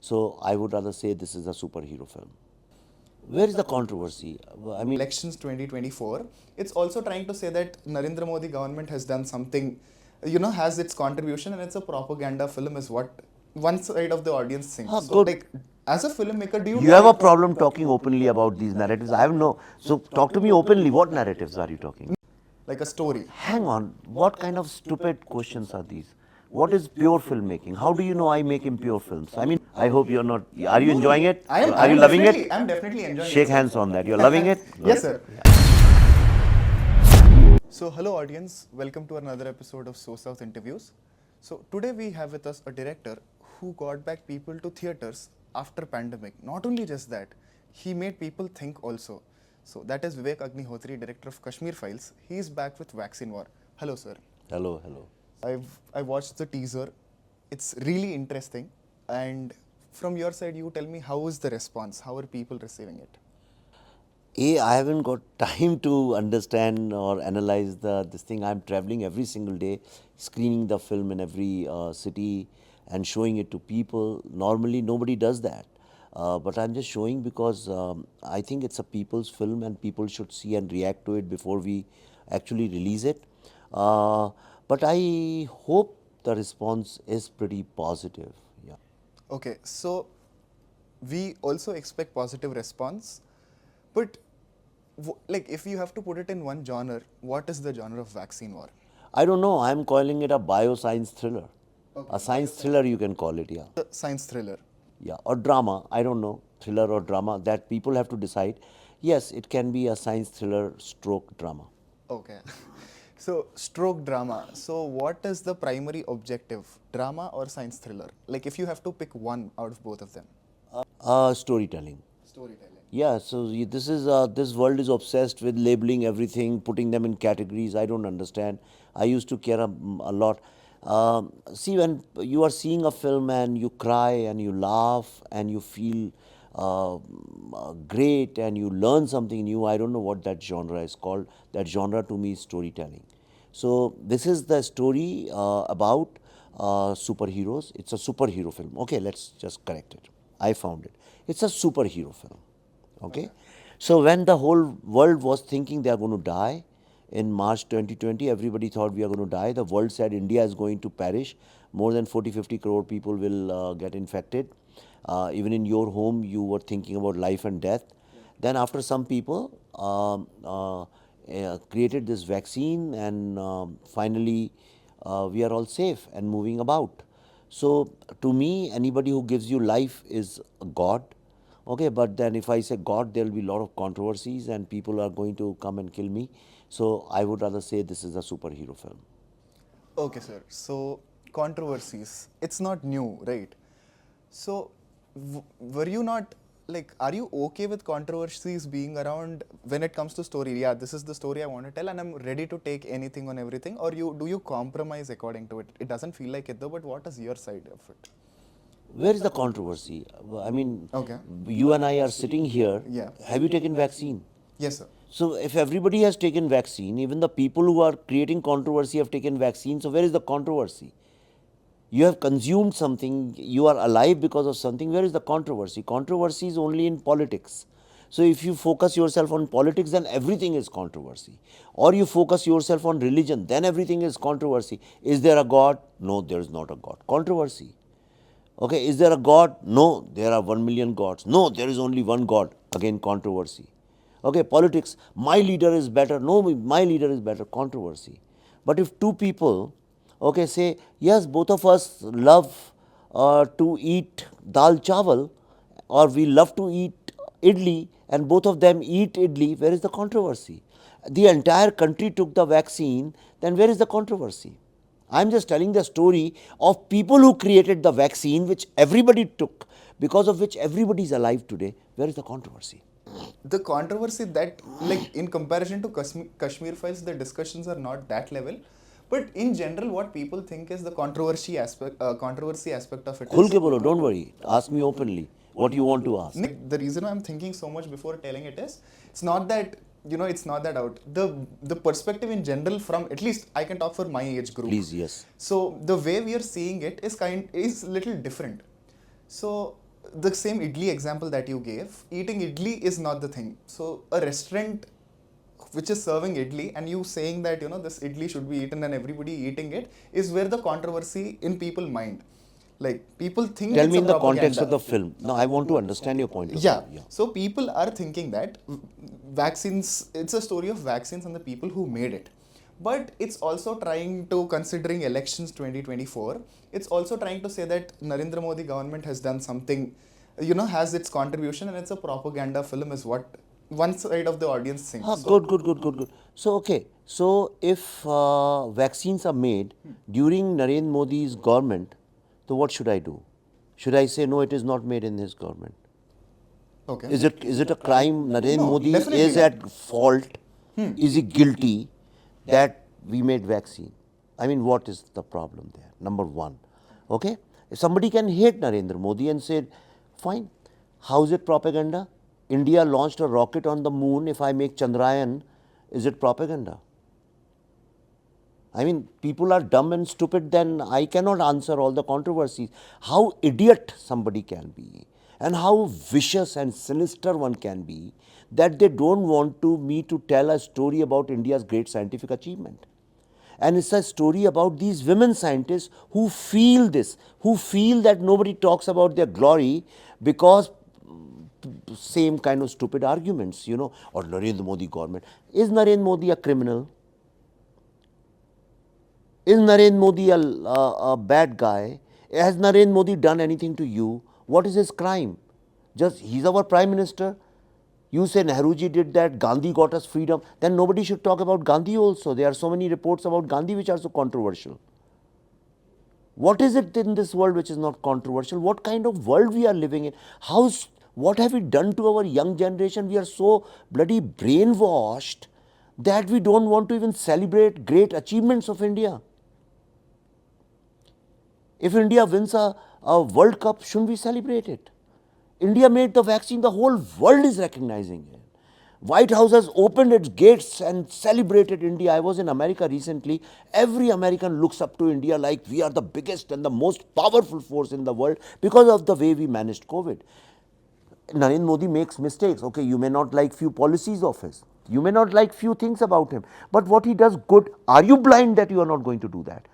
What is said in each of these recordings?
So I would rather say this is a superhero film. Where is the controversy? I mean, Elections 2024, it's also trying to say that Narendra Modi government has done something, has its contribution, and it's a propaganda film is what one side of the audience thinks. Ah, So, good. like, as a filmmaker, do you You have a problem talking openly about these narratives. I have no. So talk to me openly. What narratives are you talking? like a story? Hang on. What kind of stupid questions are these? What is pure filmmaking? How do you know I make impure films? I mean, I hope you're not. Are you enjoying it? Are you loving it? I'm definitely enjoying Shake it. hands on that. You're loving it? Yes, Good. sir. So, hello audience, welcome to another episode of SoSouth interviews. So, today we have with us a director who got back people to theaters after pandemic. Not only just that, he made people think also. So, that is Vivek Agnihotri, director of Kashmir Files. He is back with Vaccine War. Hello, sir. Hello, hello. I watched the teaser. It's really interesting. And from your side, you tell me how is the response? How are people receiving it? I haven't got time to understand or analyze this thing. I'm traveling every single day, screening the film in every city and showing it to people. Normally, nobody does that. But I'm just showing because I think it's a people's film and people should see and react to it before we actually release it. But I hope the response is pretty positive. Yeah. Okay, so we also expect positive response, but like if you have to put it in one genre, what is the genre of Vaccine War? I don't know. I'm calling it a bioscience thriller. A science thriller, you can call it, yeah. The science thriller. Yeah, or drama. I don't know. Thriller or drama. That people have to decide. Yes, it can be a science thriller stroke drama. Okay. So, stroke drama. So, what is the primary objective? Drama or science thriller? Like, if you have to pick one out of both of them. Storytelling. Storytelling. Yeah, so this world is obsessed with labeling everything, putting them in categories. I don't understand. I used to care a lot. See, when you are seeing a film and you cry and you laugh and you feel great and you learn something new, I don't know what that genre is called. That genre to me is storytelling. So this is the story about superheroes. It's a superhero film. Okay, let's just correct it. I found it. It's a superhero film. Okay. So when the whole world was thinking they are going to die in March 2020, everybody thought we are going to die. The world said India is going to perish. More than 40-50 crore people will get infected. Even in your home, you were thinking about life and death. Then after some people created this vaccine and finally we are all safe and moving about. So to me, anybody who gives you life is a God. Okay, but then if I say God, there will be a lot of controversies and people are going to come and kill me. So I would rather say this is a superhero film. Okay, sir. So, controversies. It's not new, right? So, were you not like, are you okay with controversies being around when it comes to story? Yeah, this is the story I want to tell, and I'm ready to take anything on everything. Or do you compromise according to it? It doesn't feel like it though. But what is your side of it? Where is the controversy? I mean, Okay. you and I are sitting here. Yeah. Have you taken vaccine? Yes, sir. So if everybody has taken vaccine, even the people who are creating controversy have taken vaccine, so where is the controversy? You have consumed something, you are alive because of something, where is the controversy? Controversy is only in politics. So if you focus yourself on politics, then everything is controversy. Or you focus yourself on religion, then everything is controversy. Is there a God? No, there is not a God. Controversy. Okay, is there a God? No, there are 1 million gods. No, there is only one God. Again, controversy. Okay, politics. My leader is better. No, my leader is better. Controversy. But if two people, okay, say, yes, both of us love to eat dal chawal, or we love to eat idli, and both of them eat idli, where is the controversy? The entire country took the vaccine, then where is the controversy? I'm just telling the story of people who created the vaccine, which everybody took, because of which everybody is alive today. Where is the controversy? The controversy that, like, in comparison to Kashmir Files, the discussions are not that level. But in general, what people think is the controversy aspect of it. Khul ke bolo, don't worry. Ask me openly what you want to ask. Nick, the reason I'm thinking so much before telling it is, it's not that, it's not that out. The perspective in general from, at least I can talk for my age group. Please, yes. So the way we are seeing it is little different. So the same idli example that you gave, eating idli is not the thing. So a restaurant which is serving idli and you saying that this idli should be eaten and everybody eating it is where the controversy in people's mind. Like people think Tell it's me a in the context propaganda. of the film. Now, I want to understand your point of Yeah. view. So people are thinking that vaccines, it's a story of vaccines and the people who made it. But it's also trying to, considering elections 2024, it's also trying to say that Narendra Modi government has done something, has its contribution and it's a propaganda film is what one side of the audience thinks. Ah, good. So, okay. So, if vaccines are made during Narendra Modi's government, so what should I do? Should I say, no, it is not made in his government? Okay. Is it a crime? Narendra No, Modi definitely is not. at fault. Is he guilty that we made vaccine? I mean, what is the problem there? Number one. Okay? If somebody can hate Narendra Modi and say, fine, how is it propaganda? India launched a rocket on the moon. If I make Chandrayaan, is it propaganda? I mean, people are dumb and stupid, then I cannot answer all the controversies. How idiot somebody can be, and how vicious and sinister one can be, that they don't want me to tell a story about India's great scientific achievement. And it's a story about these women scientists who feel this, who feel that nobody talks about their glory because same kind of stupid arguments, or Narendra Modi government. Is Narendra Modi a criminal? Is Narendra Modi a bad guy? Has Narendra Modi done anything to you? What is his crime? Just he's our prime minister. You say Nehruji did that, Gandhi got us freedom. Then nobody should talk about Gandhi also. There are so many reports about Gandhi which are so controversial. What is it in this world which is not controversial? What kind of world we are living in? What have we done to our young generation? We are so bloody brainwashed that we don't want to even celebrate great achievements of India. If India wins a World Cup, shouldn't we celebrate it? India made the vaccine, the whole world is recognizing it. White House has opened its gates and celebrated India. I was in America recently. Every American looks up to India like we are the biggest and the most powerful force in the world because of the way we managed COVID. Narendra Modi makes mistakes. Okay, you may not like few policies of his. You may not like few things about him. But what he does good, are you blind that you are not going to do that?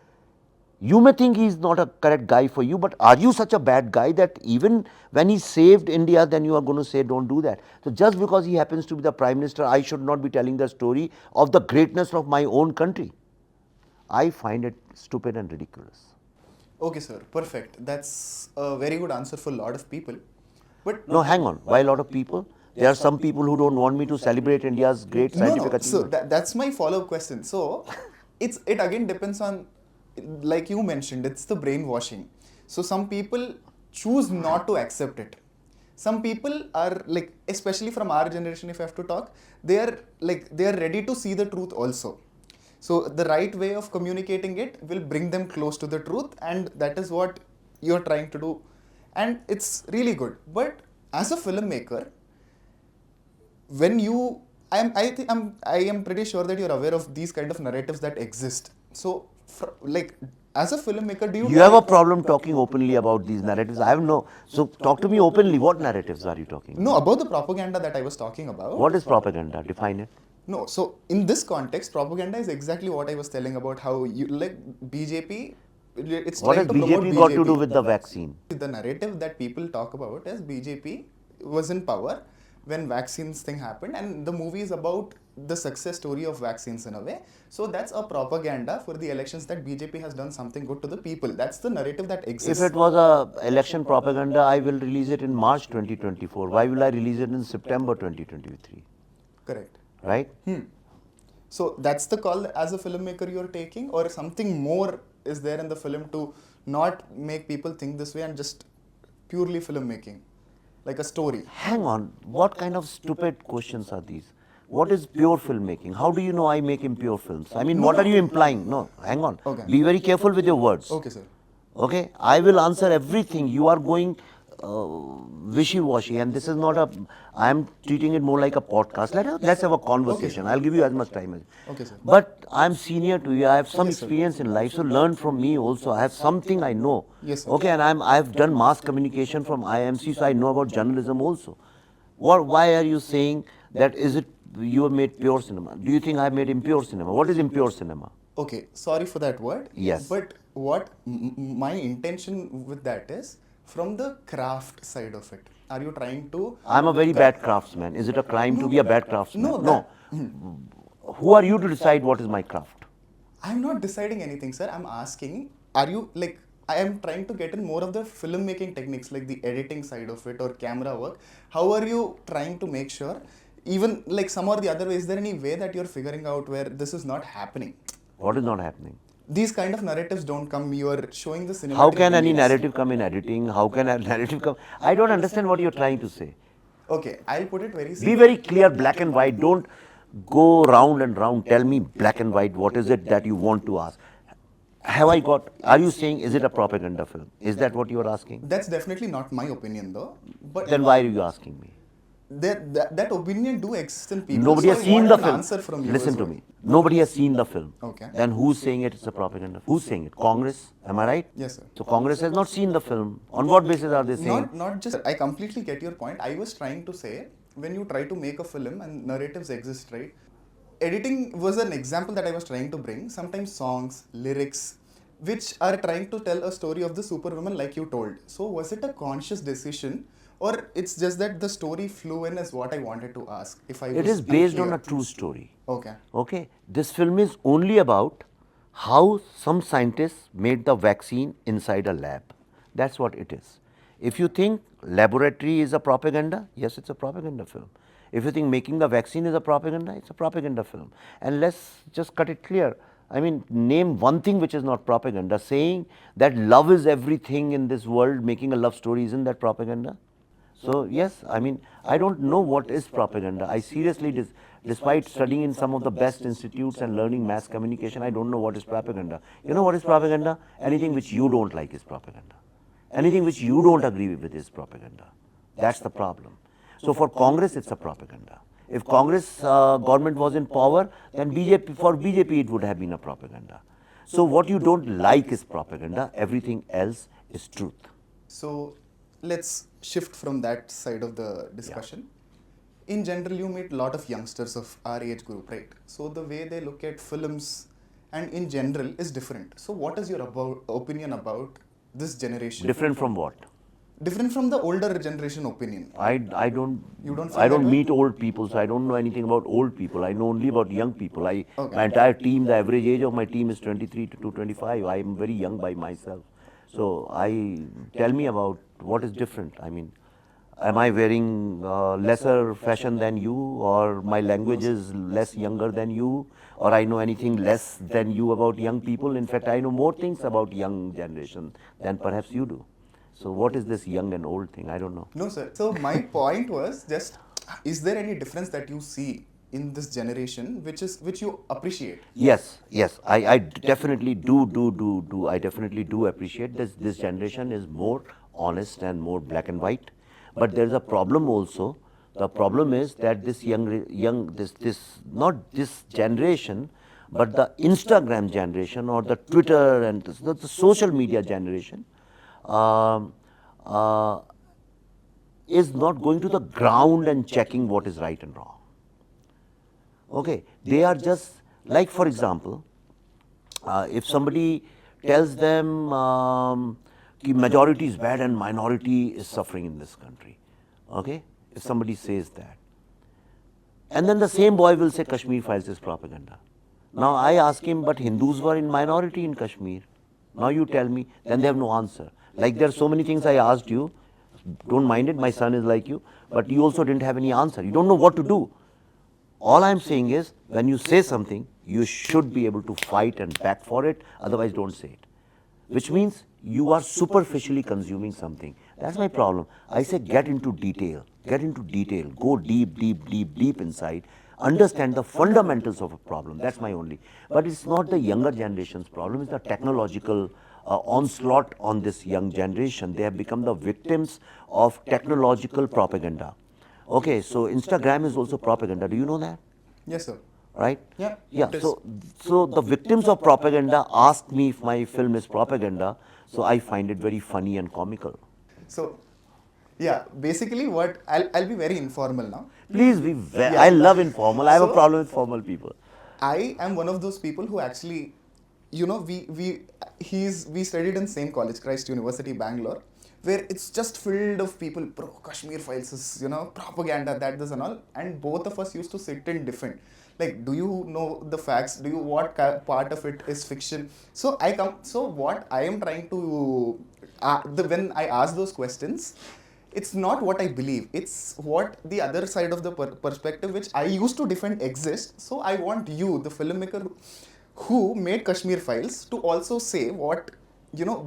You may think he is not a correct guy for you, but are you such a bad guy that even when he saved India, then you are going to say don't do that? So just because he happens to be the prime minister, I should not be telling the story of the greatness of my own country. I find it stupid and ridiculous. Okay, sir. Perfect. That's a very good answer for a lot of people. But No, hang on. Why a lot of people? There are some people who don't want me to celebrate India's great scientific So achievement. that's my follow-up question. So it again depends on, like you mentioned, it's the brainwashing. So some people choose not to accept it. Some people are like, especially from our generation, if I have to talk, they are ready to see the truth also. So the right way of communicating it will bring them close to the truth, and that is what you're trying to do. And it's really good. But as a filmmaker, when you, I am pretty sure that you're aware of these kind of narratives that exist. So, like, as a filmmaker, do you? You have a problem talking openly about these narratives. I have no. So talk to me openly. What narratives are you talking about? No, about the propaganda that I was talking about. What is propaganda? Define it. No, so in this context, propaganda is exactly what I was telling about how you like BJP. It's What has trying to promote BJP got to do with the vaccine? The narrative that people talk about is BJP was in power when vaccines thing happened, and the movie is about the success story of vaccines in a way. So that's a propaganda for the elections that BJP has done something good to the people. That's the narrative that exists. If it was a election propaganda, I will release it in March 2024. Why will I release it in September 2023? Correct. Right? So that's the call as a filmmaker you're taking, or something more is there in the film to not make people think this way and just purely filmmaking, like a story. Hang on. What kind of stupid questions are these? What is pure filmmaking? How do you know I make impure films? I mean, what are you implying? No, hang on. Okay. Be very careful with your words. Okay, sir. Okay? I will answer everything. You are going wishy-washy, and this is not a. I am treating it more like a podcast. Let's have a conversation. sir. I'll give you as much time as. Okay, sir. But I'm senior to you. I have some Yes, sir. experience in life, so learn from me also. I have something I know. Yes, sir. Okay, and I've done mass communication from IMC, so I know about journalism also. What? Why are you saying that? Is it you have made pure cinema? Do you think I have made impure cinema? What is impure cinema? Okay, sorry for that word. Yes. But what my intention with that is from the craft side of it. Are you trying to? I'm a very bad craftsman. Is it a crime to be a bad craftsman? No, No. Who are you to decide what is my craft? I'm not deciding anything, sir. I'm asking, are you like, I am trying to get in more of the filmmaking techniques, like the editing side of it or camera work. How are you trying to make sure, even like some or the other way, is there any way that you're figuring out where this is not happening? What is not happening? These kind of narratives don't come. You're showing the cinematic. How can any beliefs. narrative come in editing? How can a narrative come? I don't understand what you're trying to say. Okay, I'll put it very Be simply. very clear, black and white. Don't go round and round. Tell me black and white. What is it that you want to ask? Have I got? Are you saying is it a propaganda film? Is that what you are asking? That's definitely not my opinion, though. But Then why are you asking me? that opinion do exist in people. Nobody so has I seen want the an film. answer from you Listen as to well. me. Nobody has seen the film. Okay. Then who's saying it's a propaganda? Who's saying it? Congress? Am I right? Yes, sir. So Congress has not seen the film. On what basis are they saying? Not just. I completely get your point. I was trying to say when you try to make a film and narratives exist, right? Editing was an example that I was trying to bring. Sometimes songs, lyrics, which are trying to tell a story of the superwoman, like you told. So was it a conscious decision, or it's just that the story flew in as what I wanted to ask? If I It was is based on unclear. a true story. Okay. Okay, this film is only about how some scientists made the vaccine inside a lab. That's what it is. If you think laboratory is a propaganda, yes, it's a propaganda film. If you think making the vaccine is a propaganda, it's a propaganda film. And let's just cut it clear. I mean, name one thing which is not propaganda. Saying that love is everything in this world, making a love story, isn't that propaganda? So yes, I mean, I don't know what is propaganda. I seriously, despite studying in some of the best institutes and learning mass communication, I don't know what is propaganda. You know what is propaganda? Anything which you don't like is propaganda. Anything which you don't agree with is propaganda. That's the problem. So for Congress, it's a propaganda. If Congress government was in power, then for BJP it would have been a propaganda. So what you don't like is propaganda. Everything else is truth. So let's shift from that side of the discussion. In general, you meet a lot of youngsters of our age group, right? So the way they look at films and in general is different. So what is your opinion about this generation? Different from what? Different from the older generation opinion. I don't You don't feel I that don't way? meet old people, so I don't know anything about old people. I know only about young people. Okay. My entire team, the average age of my team is 23 to 25. I am very young by myself. So tell me about what is different. I mean, am I wearing lesser fashion than you, or my language is less younger than you, or I know anything less than you about young people? In fact, I know more things about young generation than perhaps you do. So what is this young and old thing? I don't know. No, sir. So my point was just, is there any difference that you see in this generation which you appreciate? Yes, yes, I definitely do. I definitely do appreciate this generation is more honest and more black and white. But there's a problem also. The problem is that this this not this generation, but the Instagram generation or the Twitter and the social media generation um, uh, is not going to the ground and checking what is right and wrong. Okay, they are just like, for example, if somebody tells them कि majority is bad and minority is suffering in this country, okay, if somebody says that, and then the same boy will say Kashmir Files is propaganda. Now I ask him, but Hindus were in minority in Kashmir. Now you tell me, then they have no answer. Like there are so many things I asked you, don't mind it, my son is like you, but you also didn't have any answer. You don't know what to do. All I'm saying is, when you say something, you should be able to fight and back for it, otherwise don't say it. Which means you are superficially consuming something. That's my problem. I say get into detail, go deep inside, understand the fundamentals of a problem. That's my only. But it's not the younger generation's problem, it's the technological onslaught on this young generation. They have become the victims of technological propaganda. Okay, so Instagram is also propaganda. Do you know that? Yes, sir. Right? Yeah, Yeah. it is. So the victims of propaganda ask me if my film is propaganda. So I find it very funny and comical. So, yeah, basically, what I'll be very informal now. Please be. Yeah. I love informal. I have a So, problem with formal people. I am one of those people who actually, we studied in same college, Christ University, Bangalore, where it's just filled of people. Bro, Kashmir Files is propaganda, that this and all, and both of us used to sit in different. Like, do you know the facts? Do you what part of it is fiction? So I come. So what I am trying to, when I ask those questions, it's not what I believe. It's what the other side of the perspective, which I used to defend, exists. So I want you, the filmmaker who made Kashmir Files, to also say what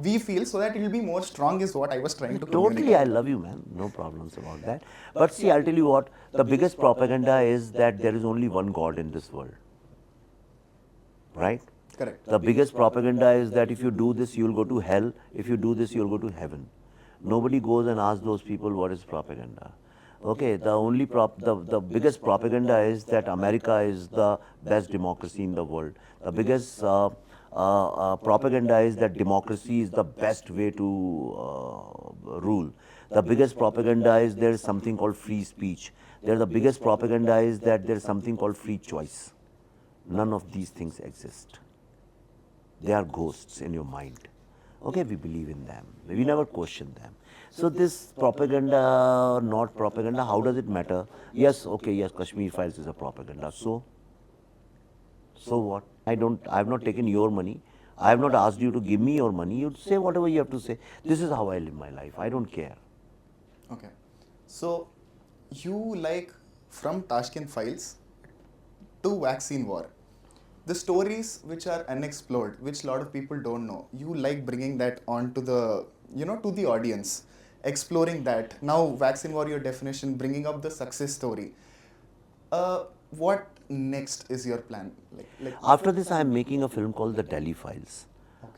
we feel, so that it will be more strong. Is what I was trying to Totally, I communicate. love you, man. No problems about that. But see, I'll tell you what, the biggest propaganda is that there is only one God in this world. Right? Correct. The biggest propaganda is that if you do this, you'll go to hell. If you do this, you'll go to heaven. Nobody goes and asks those people what is propaganda. Okay, the biggest propaganda is that America is the best democracy in the world. The biggest propaganda is that democracy is the best way to rule. The biggest propaganda is there is something called free speech. The biggest propaganda is that there is something called free choice. None of these things exist. They are ghosts in your mind. Okay, we believe in them. We never question them. So this propaganda, not propaganda, how does it matter? Yes, okay, yes, Kashmir Files is a propaganda. So what? I have not taken your money. I have not asked you to give me your money. You say whatever you have to say. This is how I live my life. I don't care. Okay. So you like from Tashkent Files to Vaccine War, the stories which are unexplored, which a lot of people don't know, you like bringing that on to the to the audience, exploring that. Now Vaccine War, your definition, bringing up the success story. What next is your plan? After this, I am making a film called The Delhi Files.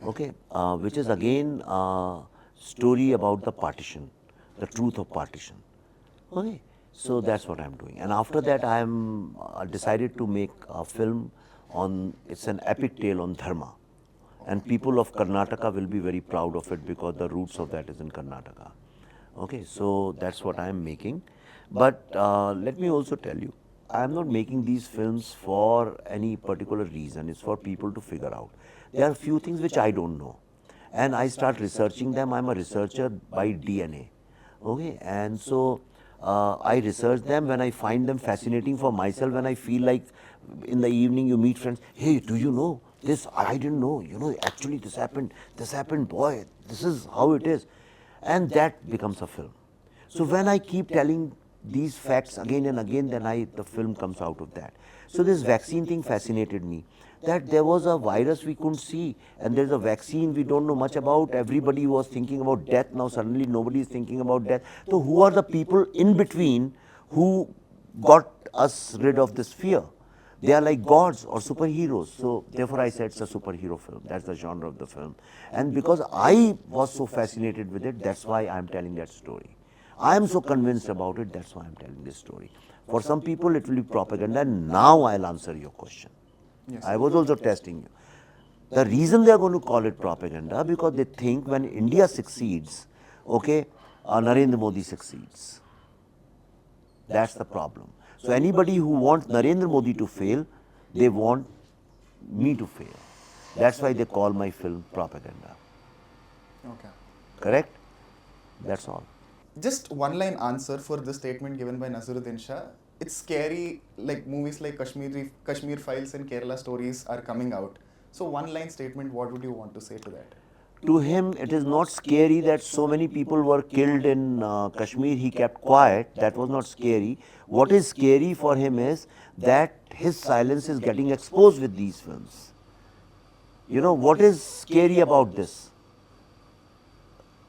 Okay, which is again a story about the partition, the truth of partition. Okay, so that's what I'm doing. And after that, I am decided to make a film on. It's an epic tale on dharma, and people of Karnataka will be very proud of it because the roots of that is in Karnataka. Okay, so that's what I am making. But let me also tell you, I am not making these films for any particular reason. It's for people to figure out. There are few things which I don't know, and I start researching them. I'm a researcher by DNA. Okay, and so I research them. When I find them fascinating for myself, when I feel like in the evening you meet friends, hey, do you know this? I didn't know. Actually this happened. This happened. Boy, this is how it is, and that becomes a film. So when I keep telling these facts again and again, then the film comes out of that. So this vaccine thing fascinated me. That there was a virus we couldn't see, and there's a vaccine we don't know much about. Everybody was thinking about death. Now suddenly nobody is thinking about death. So who are the people in between who got us rid of this fear? They are like gods or superheroes. So therefore I said it's a superhero film. That's the genre of the film. And because I was so fascinated with it, that's why I'm telling that story. I am so convinced about it, that's why I'm telling this story. For some people it will be propaganda, and now I'll answer your question. Yes, I sir. was also testing you. The reason they are going to call it propaganda, because they think when India succeeds, okay, Narendra Modi succeeds. That's the problem. So anybody who wants Narendra Modi to fail, they want me to fail. That's why they call my film propaganda. Okay. Correct? That's all. Just one line answer for the statement given by Naseeruddin Shah. It's scary, like movies like Kashmir Files and Kerala Stories are coming out. So one line statement, what would you want to say to that? To him, it is not scary that so many people were killed in Kashmir. He kept quiet. That was not scary. What is scary for him is that his silence is getting exposed with these films. What is scary about this?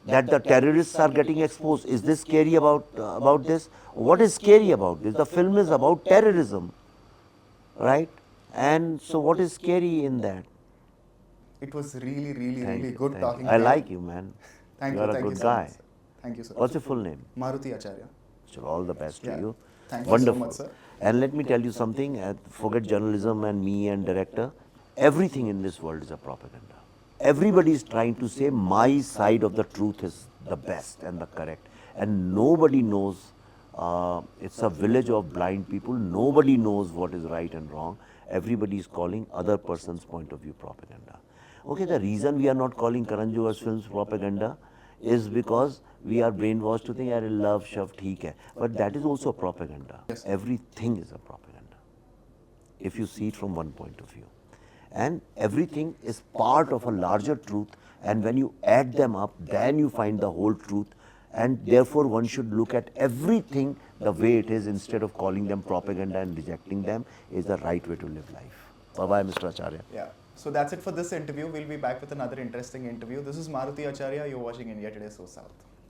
That the terrorists are getting exposed. Is this scary about this? What is scary about this? The film is about terrorism, right? And so, what is scary in that? it was really, really, Thank really you, good thank talking you. I to like you, man. Thank You're you, a thank good you so guy. much, sir. Thank you, sir. What's your full name? Maruti Acharya. So all the best to Yeah. you. Thank you so Wonderful. much, sir. And let me tell you something. Forget journalism and me and director. Everything in this world is a propaganda. Everybody is trying to say my side of the truth is the best and the correct, and nobody knows. It's a village of blind people. Nobody knows what is right and wrong. Everybody is calling other person's point of view propaganda. Okay, the reason we are not calling Karan Johar's films propaganda is because we are brainwashed to think, "Arey love, shove, theek hai." But that is also propaganda. Yes. Everything is a propaganda if you see it from one point of view. And everything is part of a larger truth, and when you add them up, then you find the whole truth. And therefore, one should look at everything the way it is instead of calling them propaganda and rejecting them is the right way to live life. Bye bye, Mr. Acharya. Yeah. So that's it for this interview. We'll be back with another interesting interview. This is Maruti Acharya. You're watching India Today, So South.